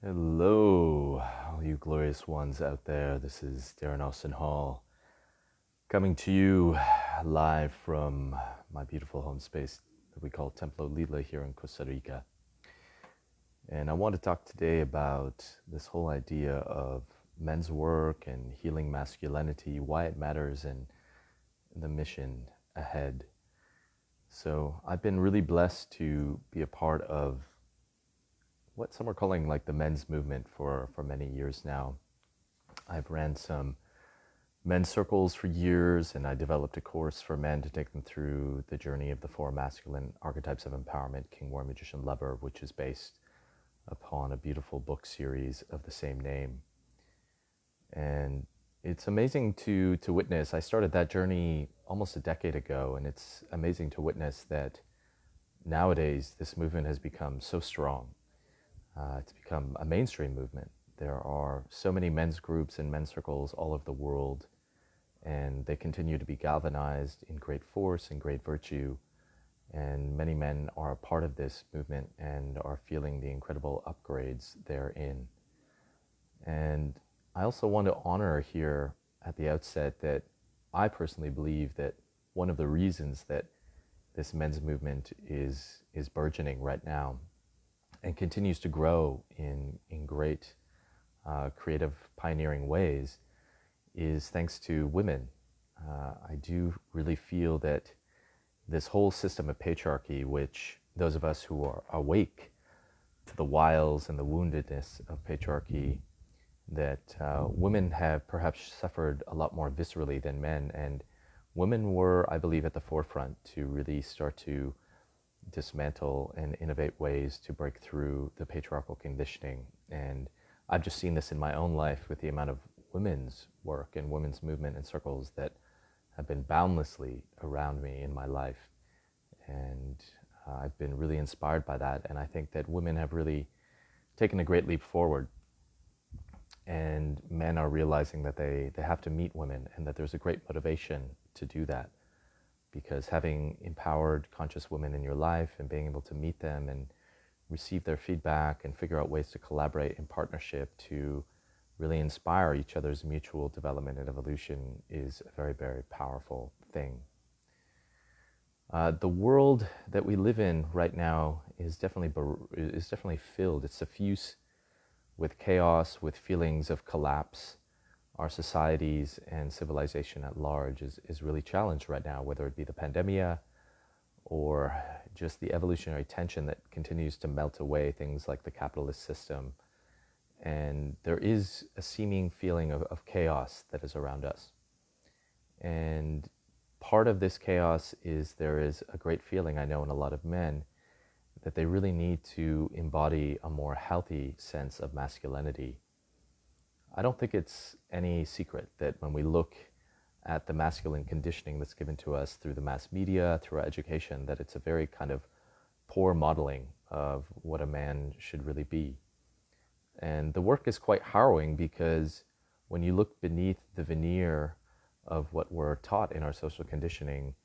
Hello, all you glorious ones out there. This is Darren Austin Hall coming to you live from my beautiful home space that we call Templo Lila here in Costa Rica. And I want to talk today about this whole idea of men's work and healing masculinity, why it matters, and the mission ahead. So I've been really blessed to be a part of what some are calling like the men's movement for many years now. I've ran some men's circles for years, and I developed a course for men to take them through the journey of the four masculine archetypes of empowerment, King, Warrior, Magician, Lover, which is based upon a beautiful book series of the same name. And it's amazing to witness. I started that journey almost a decade ago, and it's amazing to witness that nowadays this movement has become so strong. It's become a mainstream movement. There are so many men's groups and men's circles all over the world, and they continue to be galvanized in great force and great virtue. And many men are a part of this movement and are feeling the incredible upgrades therein. And I also want to honor here at the outset that I personally believe that one of the reasons that this men's movement is burgeoning right now and continues to grow in great creative pioneering ways is thanks to women. I do really feel that this whole system of patriarchy, which those of us who are awake to the wiles and the woundedness of patriarchy, that women have perhaps suffered a lot more viscerally than men. And women were, I believe, at the forefront to really start to dismantle and innovate ways to break through the patriarchal conditioning. And I've just seen this in my own life with the amount of women's work and women's movement and circles that have been boundlessly around me in my life. And I've been really inspired by that. And I think that women have really taken a great leap forward. And men are realizing that they have to meet women and that there's a great motivation to do that. Because having empowered conscious women in your life and being able to meet them and receive their feedback and figure out ways to collaborate in partnership to really inspire each other's mutual development and evolution is a very, very powerful thing. The world that we live in right now is definitely filled. It's suffuse with chaos, with feelings of collapse. Our societies and civilization at large is really challenged right now, whether it be the pandemia or just the evolutionary tension that continues to melt away things like the capitalist system. And there is a seeming feeling of chaos that is around us. And part of this chaos is there is a great feeling, I know, in a lot of men that they really need to embody a more healthy sense of masculinity. I don't think it's any secret that when we look at the masculine conditioning that's given to us through the mass media, through our education, that it's a very kind of poor modeling of what a man should really be. And the work is quite harrowing because when you look beneath the veneer of what we're taught in our social conditioning,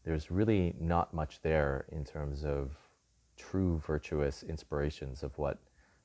there's really not much there in terms of true virtuous inspirations of what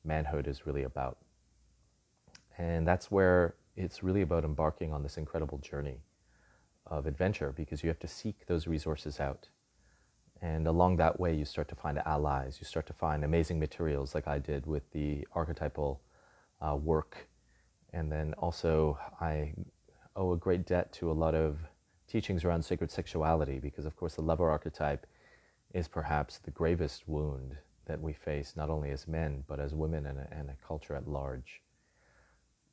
manhood is really about. And that's where it's really about embarking on this incredible journey of adventure, because you have to seek those resources out. And along that way, you start to find allies. You start to find amazing materials like I did with the archetypal work. And then also, I owe a great debt to a lot of teachings around sacred sexuality, because of course the lover archetype is perhaps the gravest wound that we face, not only as men, but as women and a culture at large.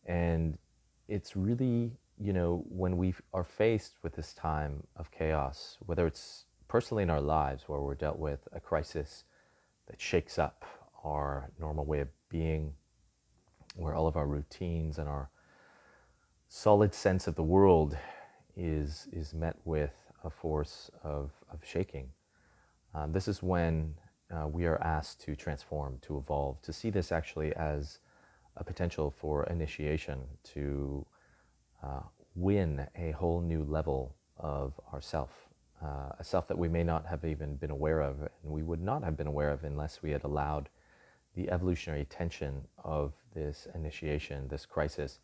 And it's really, when we are faced with this time of chaos, whether it's personally in our lives where we're dealt with a crisis that shakes up our normal way of being, where all of our routines and our solid sense of the world is met with a force of shaking. This is when we are asked to transform, to evolve, to see this actually as a potential for initiation, to win a whole new level of ourself, a self that we may not have even been aware of, and we would not have been aware of unless we had allowed the evolutionary tension of this initiation, this crisis,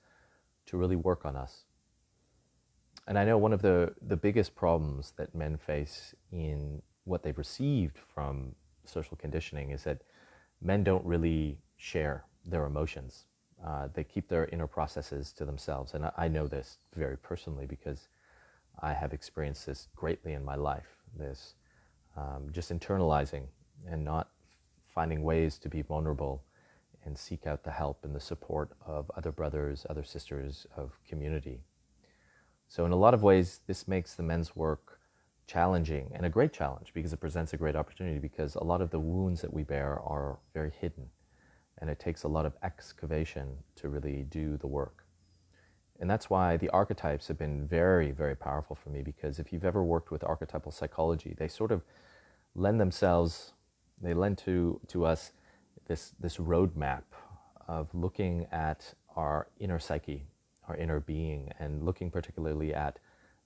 to really work on us. And I know one of the biggest problems that men face in what they've received from social conditioning is that men don't really share their emotions. They keep their inner processes to themselves. And I know this very personally because I have experienced this greatly in my life, this just internalizing and not finding ways to be vulnerable and seek out the help and the support of other brothers, other sisters, of community. So in a lot of ways, this makes the men's work challenging, and a great challenge because it presents a great opportunity, because a lot of the wounds that we bear are very hidden, and it takes a lot of excavation to really do the work. And that's why the archetypes have been very, very powerful for me, because if you've ever worked with archetypal psychology, they sort of lend to us this roadmap of looking at our inner psyche, our inner being, and looking particularly at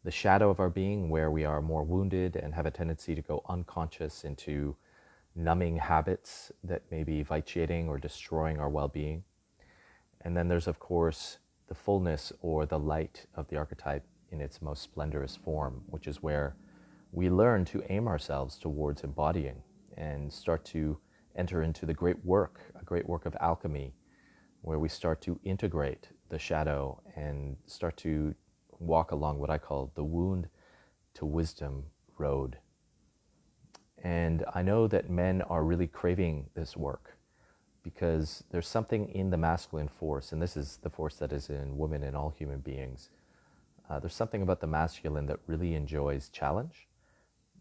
the shadow of our being, where we are more wounded and have a tendency to go unconscious into numbing habits that may be vitiating or destroying our well-being. And then there's, of course, the fullness or the light of the archetype in its most splendorous form, which is where we learn to aim ourselves towards embodying and start to enter into the great work, a great work of alchemy, where we start to integrate the shadow and start to walk along what I call the wound to wisdom road. And I know that men are really craving this work, because there's something in the masculine force, and this is the force that is in women and all human beings. There's something about the masculine that really enjoys challenge,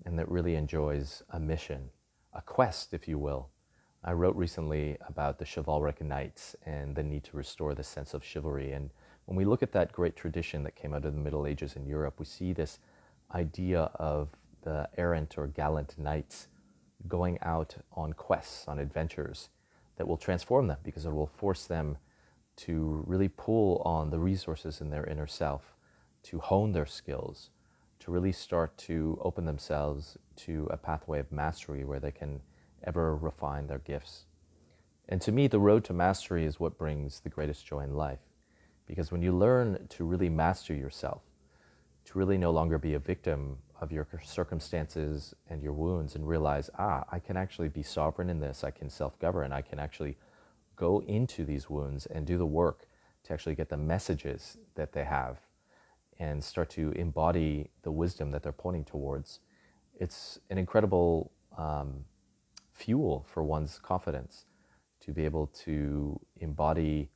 and that really enjoys a mission, a quest, if you will. I wrote recently about the chivalric knights and the need to restore the sense of chivalry. And when we look at that great tradition that came out of the Middle Ages in Europe, we see this idea of the errant or gallant knights going out on quests, on adventures that will transform them, because it will force them to really pull on the resources in their inner self, to hone their skills, to really start to open themselves to a pathway of mastery where they can ever refine their gifts. And to me, the road to mastery is what brings the greatest joy in life. Because when you learn to really master yourself, to really no longer be a victim of your circumstances and your wounds, and realize, I can actually be sovereign in this, I can self-govern, I can actually go into these wounds and do the work to actually get the messages that they have and start to embody the wisdom that they're pointing towards. It's an incredible fuel for one's confidence to be able to embody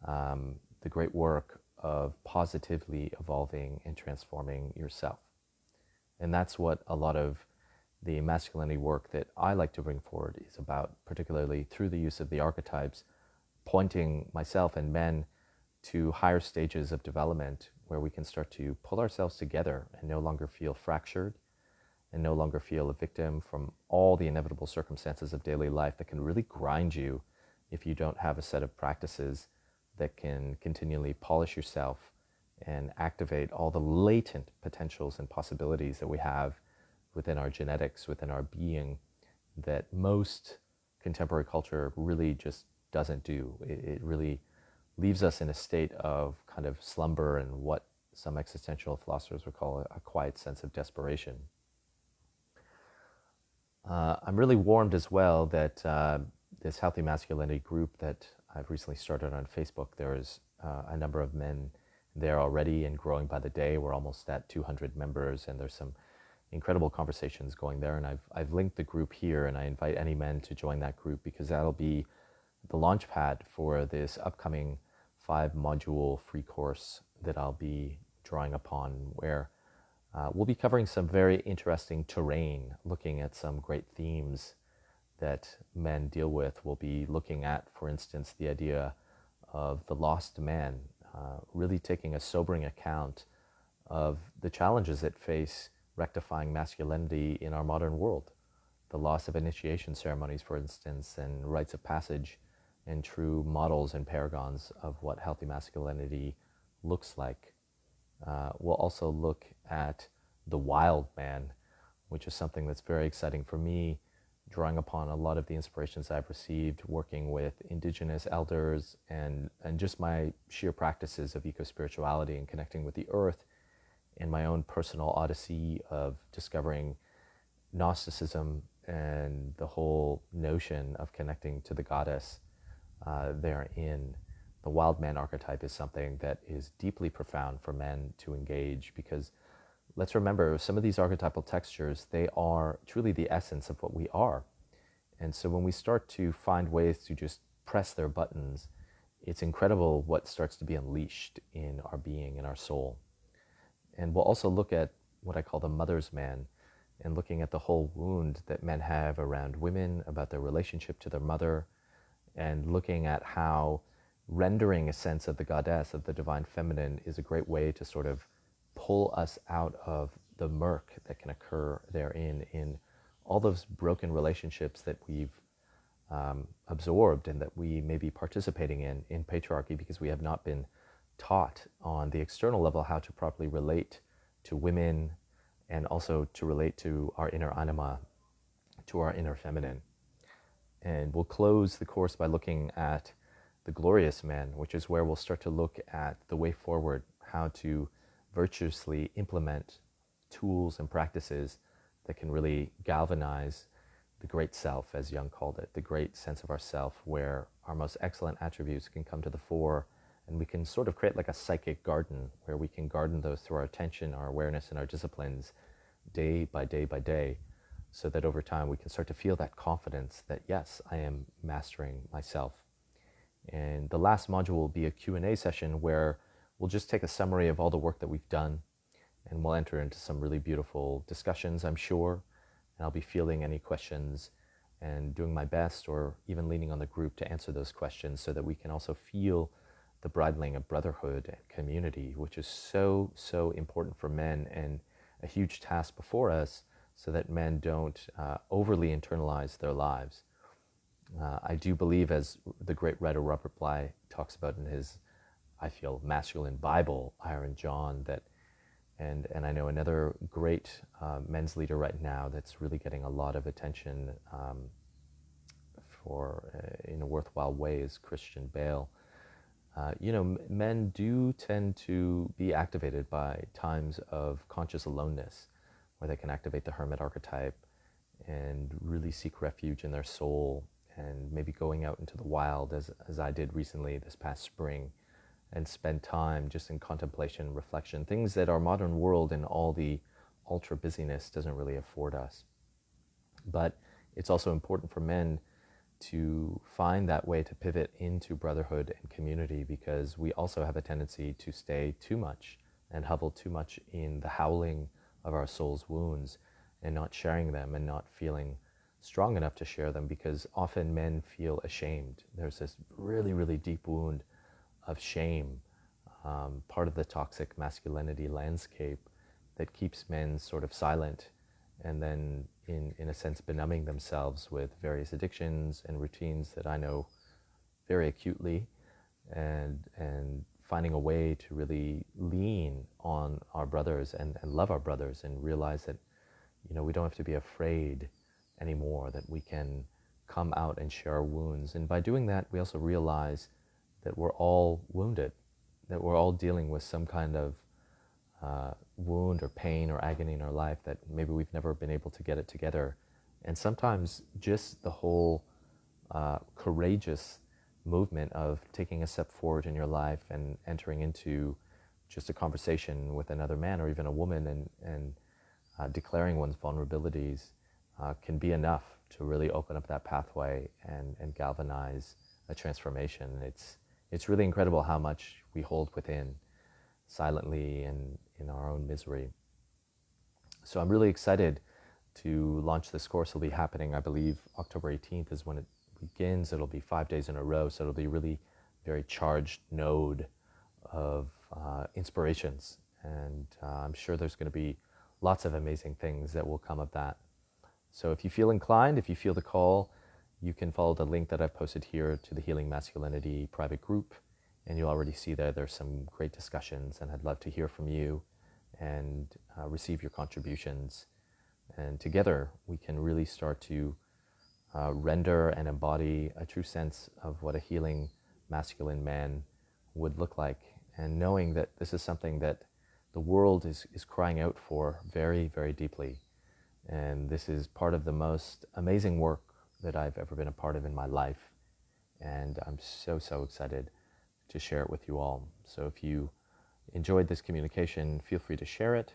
the great work of positively evolving and transforming yourself. And that's what a lot of the masculinity work that I like to bring forward is about, particularly through the use of the archetypes, pointing myself and men to higher stages of development where we can start to pull ourselves together and no longer feel fractured and no longer feel a victim from all the inevitable circumstances of daily life that can really grind you if you don't have a set of practices that can continually polish yourself and activate all the latent potentials and possibilities that we have within our genetics, within our being, that most contemporary culture really just doesn't do. It really leaves us in a state of kind of slumber and what some existential philosophers would call a quiet sense of desperation. I'm really warmed as well that this Healthy Masculinity group that I've recently started on Facebook, there is a number of men there already and growing by the day. We're almost at 200 members, and there's some incredible conversations going there. And I've linked the group here, and I invite any men to join that group, because that'll be the launch pad for this upcoming 5-module free course that I'll be drawing upon, where we'll be covering some very interesting terrain, looking at some great themes that men deal with. We'll be looking at, for instance, the idea of the lost man, really taking a sobering account of the challenges that face rectifying masculinity in our modern world. The loss of initiation ceremonies, for instance, and rites of passage, and true models and paragons of what healthy masculinity looks like. We'll also look at the wild man, which is something that's very exciting for me, drawing upon a lot of the inspirations I've received working with indigenous elders and just my sheer practices of eco-spirituality and connecting with the earth, in my own personal odyssey of discovering Gnosticism and the whole notion of connecting to the goddess therein. The wild man archetype is something that is deeply profound for men to engage, because let's remember, some of these archetypal textures, they are truly the essence of what we are. And so when we start to find ways to just press their buttons, it's incredible what starts to be unleashed in our being, in our soul. And we'll also look at what I call the mother's man, and looking at the whole wound that men have around women, about their relationship to their mother, and looking at how rendering a sense of the goddess, of the divine feminine, is a great way to sort of pull us out of the murk that can occur therein, in all those broken relationships that we've absorbed and that we may be participating in patriarchy, because we have not been taught on the external level how to properly relate to women, and also to relate to our inner anima, to our inner feminine. And we'll close the course by looking at the glorious man, which is where we'll start to look at the way forward, how to virtuously implement tools and practices that can really galvanize the great self, as Jung called it, the great sense of ourself, where our most excellent attributes can come to the fore, and we can sort of create like a psychic garden, where we can garden those through our attention, our awareness, and our disciplines, day by day by day, so that over time we can start to feel that confidence that, yes, I am mastering myself. And the last module will be a Q&A session, where we'll just take a summary of all the work that we've done, and we'll enter into some really beautiful discussions, I'm sure. And I'll be fielding any questions and doing my best, or even leaning on the group to answer those questions, so that we can also feel the bridling of brotherhood and community, which is so, so important for men, and a huge task before us, so that men don't overly internalize their lives. I do believe, as the great writer Robert Bly talks about in his, I feel, masculine Bible, Iron John, that, and I know another great men's leader right now that's really getting a lot of attention for in a worthwhile way, is Christian Bale. Men do tend to be activated by times of conscious aloneness, where they can activate the hermit archetype and really seek refuge in their soul, and maybe going out into the wild, as I did recently this past spring, and spend time just in contemplation, reflection, things that our modern world and all the ultra busyness doesn't really afford us. But it's also important for men to find that way to pivot into brotherhood and community, because we also have a tendency to stay too much and hovel too much in the howling of our soul's wounds, and not sharing them, and not feeling strong enough to share them, because often men feel ashamed. There's this really, really deep wound of shame, part of the toxic masculinity landscape, that keeps men sort of silent, and then in a sense benumbing themselves with various addictions and routines that I know very acutely, and finding a way to really lean on our brothers and love our brothers, and realize that, we don't have to be afraid anymore, that we can come out and share our wounds. And by doing that, we also realize that we're all wounded, that we're all dealing with some kind of wound or pain or agony in our life, that maybe we've never been able to get it together. And sometimes just the whole courageous movement of taking a step forward in your life and entering into just a conversation with another man or even a woman, and declaring one's vulnerabilities can be enough to really open up that pathway and galvanize a transformation. It's really incredible how much we hold within, silently and in our own misery. So I'm really excited to launch this course. It'll be happening, I believe, October 18th is when it begins. It'll be 5 days in a row, so it'll be really very charged node of inspirations. And I'm sure there's going to be lots of amazing things that will come of that. So if you feel inclined, if you feel the call, you can follow the link that I've posted here to the Healing Masculinity private group, and you'll already see there's some great discussions, and I'd love to hear from you and receive your contributions. And together we can really start to render and embody a true sense of what a healing masculine man would look like. And knowing that this is something that the world is crying out for very, very deeply. And this is part of the most amazing work that I've ever been a part of in my life. And I'm so, so excited to share it with you all. So if you enjoyed this communication, feel free to share it.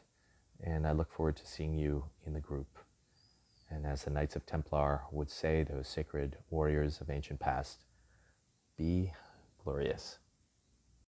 And I look forward to seeing you in the group. And as the Knights of Templar would say, those sacred warriors of ancient past, be glorious.